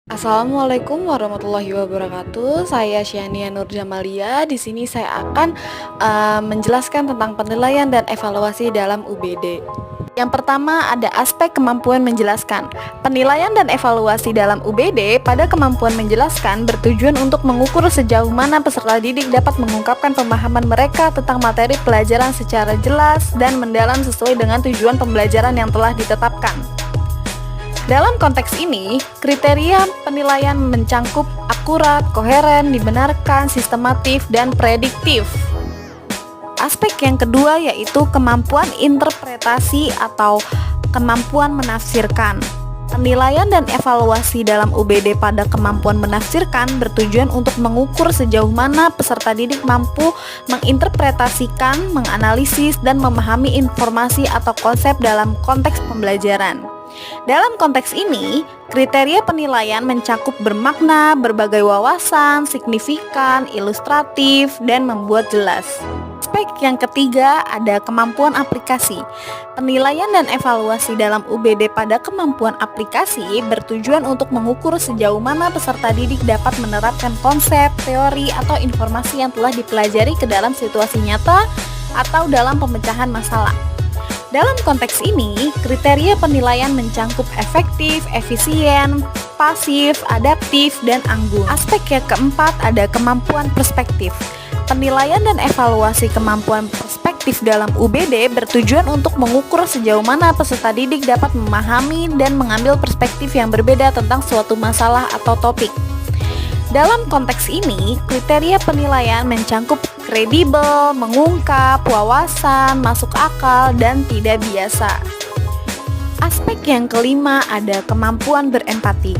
Assalamualaikum warahmatullahi wabarakatuh. Saya Syania Nur Jamalia. Di sini saya akan menjelaskan tentang penilaian dan evaluasi dalam UBD. Yang pertama ada aspek kemampuan menjelaskan. Penilaian dan evaluasi dalam UBD pada kemampuan menjelaskan bertujuan untuk mengukur sejauh mana peserta didik dapat mengungkapkan pemahaman mereka tentang materi pelajaran secara jelas dan mendalam sesuai dengan tujuan pembelajaran yang telah ditetapkan. Dalam konteks ini, kriteria penilaian mencangkup akurat, koheren, dibenarkan, sistematif, dan prediktif. Aspek yang kedua yaitu kemampuan interpretasi atau kemampuan menafsirkan. Penilaian dan evaluasi dalam UBD pada kemampuan menafsirkan bertujuan untuk mengukur sejauh mana peserta didik mampu menginterpretasikan, menganalisis, dan memahami informasi atau konsep dalam konteks pembelajaran. Dalam konteks ini, kriteria penilaian mencakup bermakna, berbagai wawasan, signifikan, ilustratif, dan membuat jelas. Aspek yang ketiga ada kemampuan aplikasi. Penilaian dan evaluasi dalam UBD pada kemampuan aplikasi bertujuan untuk mengukur sejauh mana peserta didik dapat menerapkan konsep, teori, atau informasi yang telah dipelajari ke dalam situasi nyata atau dalam pemecahan masalah. Dalam konteks ini, kriteria penilaian mencangkup efektif, efisien, pasif, adaptif, dan anggun. Aspek yang keempat ada kemampuan perspektif. Penilaian dan evaluasi kemampuan perspektif dalam UBD bertujuan untuk mengukur sejauh mana peserta didik dapat memahami dan mengambil perspektif yang berbeda tentang suatu masalah atau topik. Dalam konteks ini, kriteria penilaian mencangkup kredibel, mengungkap, wawasan, masuk akal, dan tidak biasa. Aspek yang kelima ada kemampuan berempati.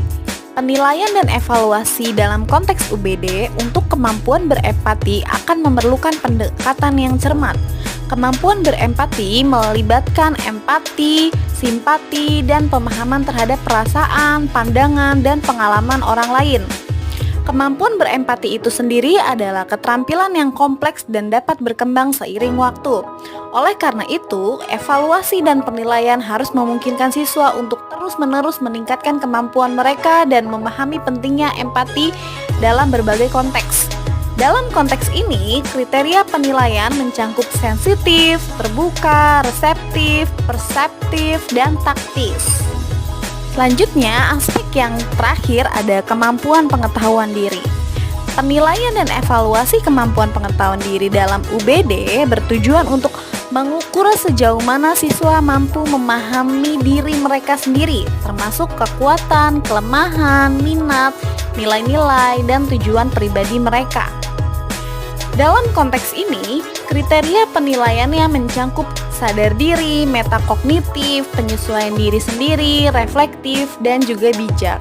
Penilaian dan evaluasi dalam konteks UBD untuk kemampuan berempati akan memerlukan pendekatan yang cermat. Kemampuan berempati melibatkan empati, simpati, dan pemahaman terhadap perasaan, pandangan, dan pengalaman orang lain. Kemampuan berempati itu sendiri adalah keterampilan yang kompleks dan dapat berkembang seiring waktu. Oleh karena itu, evaluasi dan penilaian harus memungkinkan siswa untuk terus-menerus meningkatkan kemampuan mereka dan memahami pentingnya empati dalam berbagai konteks. Dalam konteks ini, kriteria penilaian mencangkup sensitif, terbuka, reseptif, perseptif, dan taktis. Selanjutnya, aspek yang terakhir ada kemampuan pengetahuan diri. Penilaian dan evaluasi kemampuan pengetahuan diri dalam UBD bertujuan untuk mengukur sejauh mana siswa mampu memahami diri mereka sendiri, termasuk kekuatan, kelemahan, minat, nilai-nilai, dan tujuan pribadi mereka. Dalam konteks ini, kriteria penilaiannya mencangkup sadar diri, metakognitif, penyesuaian diri sendiri, reflektif, dan juga bijak.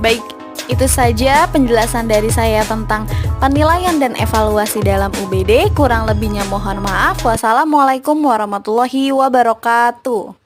Baik, itu saja penjelasan dari saya tentang penilaian dan evaluasi dalam UBD. Kurang lebihnya mohon maaf. Wassalamualaikum warahmatullahi wabarakatuh.